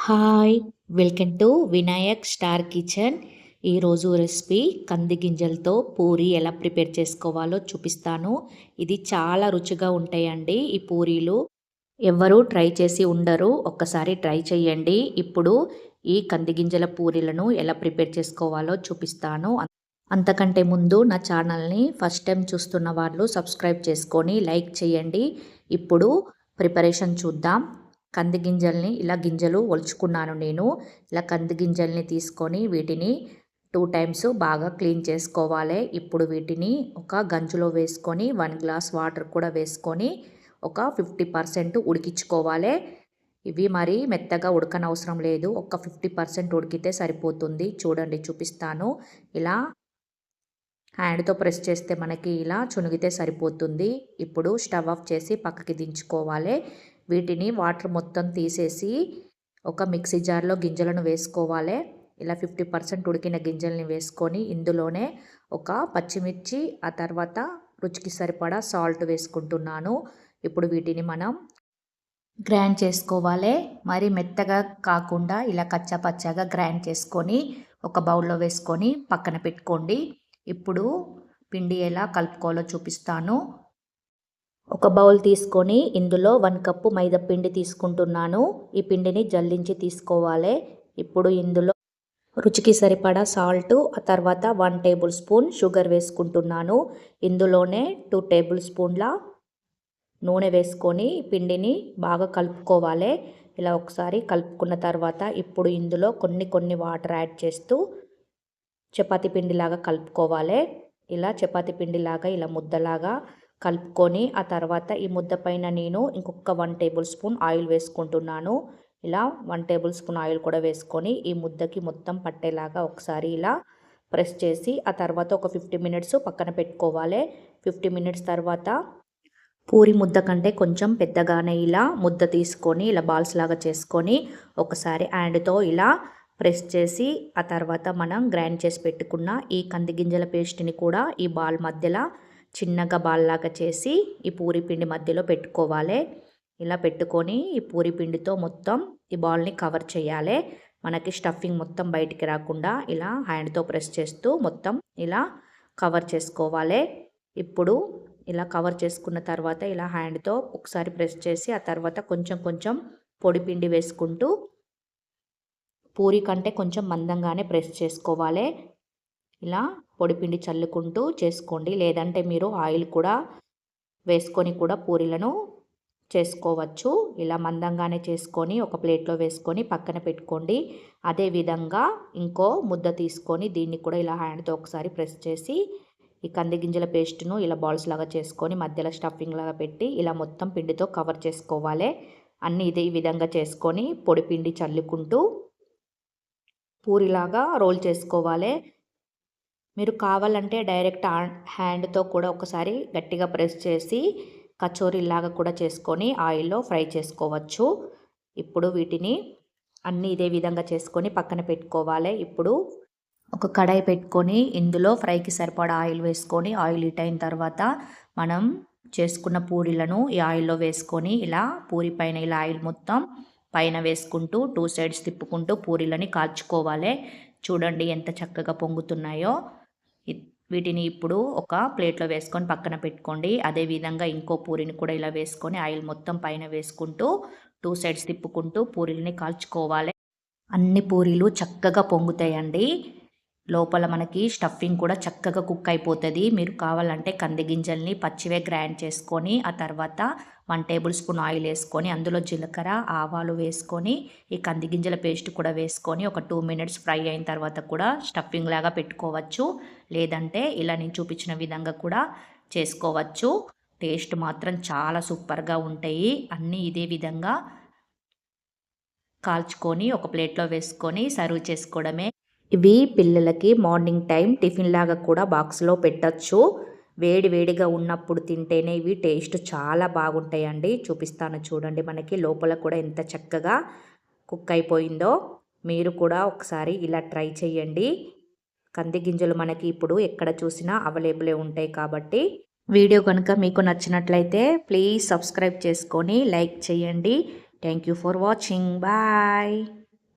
Hi! Welcome to Vinayak star kitchen. ఈరోజు recipe కంది గింజలతో పూరి ఎలా ప్రిపేర్ చేసుకోవాలో చూపిస్తాను. ఇది చాలా రుచిగా ఉంటాయండి ఈ పూరీలు. ఎవ్వరూ ట్రై చేసి ఉండరు. ఒక్కసారి ట్రై చేయండి. ఇప్పుడు ఈ కంది గింజల పూరీలను ఎలా ప్రిపేర్ చేసుకోవాలో చూపిస్తాను. అంతకంటే ముందు నా ఛానల్ని ఫస్ట్ టైం చూస్తున్న వాళ్ళు సబ్స్క్రైబ్ చేసుకొని లైక్ చేయండి. ఇప్పుడు ప్రిపరేషన్ చూద్దాం. కంది గింజల్ని ఇలా గింజలు ఒలుచుకున్నాను నేను. ఇలా కంది గింజల్ని తీసుకొని వీటిని 2 టైమ్స్ బాగా క్లీన్ చేసుకోవాలి. ఇప్పుడు వీటిని ఒక గంజులో వేసుకొని 1 గ్లాస్ వాటర్ కూడా వేసుకొని ఒక 50% ఉడికించుకోవాలి. ఇవి మరి మెత్తగా ఉడకనవసరం లేదు. ఒక 50% ఉడికితే సరిపోతుంది. చూడండి చూపిస్తాను. ఇలా హ్యాండ్తో ప్రెస్ చేస్తే మనకి ఇలా చునిగితే సరిపోతుంది. ఇప్పుడు స్టవ్ ఆఫ్ చేసి పక్కకి దించుకోవాలి. వీటిని వాటర్ మొత్తం తీసేసి ఒక మిక్సీ జార్లో గింజలను వేసుకోవాలి. ఇలా 50% ఉడికిన గింజల్ని వేసుకొని ఇందులోనే ఒక పచ్చిమిర్చి, ఆ తర్వాత రుచికి సరిపడా సాల్ట్ వేసుకుంటున్నాను. ఇప్పుడు వీటిని మనం గ్రైండ్ చేసుకోవాలి. మరి మెత్తగా కాకుండా ఇలా కచ్చా పచ్చాగా గ్రైండ్ చేసుకొని ఒక బౌల్లో వేసుకొని పక్కన పెట్టుకోండి. ఇప్పుడు పిండి ఎలా కలుపుకోవాలో చూపిస్తాను. ఒక బౌల్ తీసుకొని ఇందులో 1 కప్పు మైదా పిండి తీసుకుంటున్నాను. ఈ పిండిని జల్లించి తీసుకోవాలి. ఇప్పుడు ఇందులో రుచికి సరిపడా సాల్ట్, ఆ తర్వాత 1 టేబుల్ స్పూన్ షుగర్ వేసుకుంటున్నాను. ఇందులోనే 2 టేబుల్ స్పూన్ల నూనె వేసుకొని పిండిని బాగా కలుపుకోవాలి. ఇలా ఒకసారి కలుపుకున్న తర్వాత ఇప్పుడు ఇందులో కొన్ని వాటర్ యాడ్ చేస్తూ చపాతీ పిండిలాగా కలుపుకోవాలి. ఇలా చపాతీ పిండిలాగా ఇలా ముద్దలాగా కలుపుకొని ఆ తర్వాత ఈ ముద్ద పైన నేను ఇంకొక 1 టేబుల్ స్పూన్ ఆయిల్ వేసుకుంటున్నాను. ఇలా 1 టేబుల్ స్పూన్ ఆయిల్ కూడా వేసుకొని ఈ ముద్దకి మొత్తం పట్టేలాగా ఒకసారి ఇలా ప్రెస్ చేసి ఆ తర్వాత ఒక 50 మినిట్స్ పక్కన పెట్టుకోవాలి. 50 మినిట్స్ తర్వాత పూరి ముద్ద కంటే కొంచెం పెద్దగానే ఇలా ముద్ద తీసుకొని ఇలా బాల్స్ లాగా చేసుకొని ఒకసారి హ్యాండ్తో ఇలా ప్రెస్ చేసి ఆ తర్వాత మనం గ్రైండ్ చేసి పెట్టుకున్న ఈ కంది గింజల పేస్ట్ని కూడా ఈ బాల్ మధ్యలో చిన్నగా బాల్ లాగా చేసి ఈ పూరి పిండి మధ్యలో పెట్టుకోవాలి. ఇలా పెట్టుకొని ఈ పూరి పిండితో మొత్తం ఈ బాల్ని కవర్ చేయాలి. మనకి స్టఫింగ్ మొత్తం బయటికి రాకుండా ఇలా హ్యాండ్తో ప్రెస్ చేస్తూ మొత్తం ఇలా కవర్ చేసుకోవాలి. ఇప్పుడు ఇలా కవర్ చేసుకున్న తర్వాత ఇలా హ్యాండ్తో ఒకసారి ప్రెస్ చేసి ఆ తర్వాత కొంచెం పొడి పిండి వేసుకుంటూ పూరి కంటే కొంచెం మందంగానే ప్రెస్ చేసుకోవాలి. ఇలా పొడిపిండి చల్లుకుంటూ చేసుకోండి. లేదంటే మీరు ఆయిల్ కూడా వేసుకొని కూడా పూరీలను చేసుకోవచ్చు. ఇలా మందంగానే చేసుకొని ఒక ప్లేట్లో వేసుకొని పక్కన పెట్టుకోండి. అదేవిధంగా ఇంకో ముద్ద తీసుకొని దీన్ని కూడా ఇలా హ్యాండ్తో ఒకసారి ప్రెస్ చేసి ఈ కంది గింజల పేస్ట్ను ఇలా బాల్స్ లాగా చేసుకొని మధ్యలో స్టఫింగ్ లాగా పెట్టి ఇలా మొత్తం పిండితో కవర్ చేసుకోవాలి. అన్నీ ఇదే విధంగా చేసుకొని పొడిపిండి చల్లుకుంటూ పూరిలాగా రోల్ చేసుకోవాలి. మీరు కావాలంటే డైరెక్ట్ హ్యాండ్తో కూడా ఒకసారి గట్టిగా ప్రెస్ చేసి కచోరీలాగా కూడా చేసుకొని ఆయిల్లో ఫ్రై చేసుకోవచ్చు. ఇప్పుడు వీటిని అన్నీ ఇదే విధంగా చేసుకొని పక్కన పెట్టుకోవాలి. ఇప్పుడు ఒక కడాయి పెట్టుకొని ఇందులో ఫ్రైకి సరిపడా ఆయిల్ వేసుకొని ఆయిల్ హీట్ అయిన తర్వాత మనం చేసుకున్న పూరీలను ఈ ఆయిల్లో వేసుకొని ఇలా పూరి పైన ఇలా ఆయిల్ మొత్తం పైన వేసుకుంటూ 2 సైడ్స్ తిప్పుకుంటూ పూరీలని కాల్చుకోవాలి. చూడండి ఎంత చక్కగా పొంగుతున్నాయో. వీటిని ఇప్పుడు ఒక ప్లేట్లో వేసుకొని పక్కన పెట్టుకోండి. అదేవిధంగా ఇంకో పూరిని కూడా ఇలా వేసుకొని ఆయిల్ మొత్తం పైన వేసుకుంటూ 2 సైడ్స్ తిప్పుకుంటూ పూరీలని కాల్చుకోవాలి. అన్ని పూరీలు చక్కగా పొంగుతాయండి. లోపల మనకి స్టఫింగ్ కూడా చక్కగా కుక్ అయిపోతుంది. మీరు కావాలంటే కంది గింజల్ని పచ్చివే గ్రైండ్ చేసుకొని ఆ తర్వాత 1 టేబుల్ స్పూన్ ఆయిల్ వేసుకొని అందులో జీలకర్ర, ఆవాలు వేసుకొని ఈ కంది గింజల పేస్ట్ కూడా వేసుకొని ఒక 2 మినిట్స్ ఫ్రై అయిన తర్వాత కూడా స్టఫింగ్ లాగా పెట్టుకోవచ్చు. లేదంటే ఇలా నేను చూపించిన విధంగా కూడా చేసుకోవచ్చు. టేస్ట్ మాత్రం చాలా సూపర్గా ఉంటాయి. అన్నీ ఇదే విధంగా కాల్చుకొని ఒక ప్లేట్లో వేసుకొని సర్వ్ చేసుకోవడమే. ఇవి పిల్లలకి మార్నింగ్ టైం టిఫిన్ లాగా కూడా బాక్స్లో పెట్టచ్చు. వేడిగా ఉన్నప్పుడు తింటేనే ఇవి టేస్ట్ చాలా బాగుంటాయండి. చూపిస్తాను చూడండి. మనకి లోపల కూడా ఎంత చక్కగా కుక్ అయిపోయిందో. మీరు కూడా ఒకసారి ఇలా ట్రై చేయండి. కంది గింజలు మనకి ఇప్పుడు ఎక్కడ చూసినా అవైలబులే ఉంటాయి కాబట్టి. వీడియో కనుక మీకు నచ్చినట్లయితే ప్లీజ్ సబ్స్క్రైబ్ చేసుకొని లైక్ చేయండి. Thank you for watching. Bye.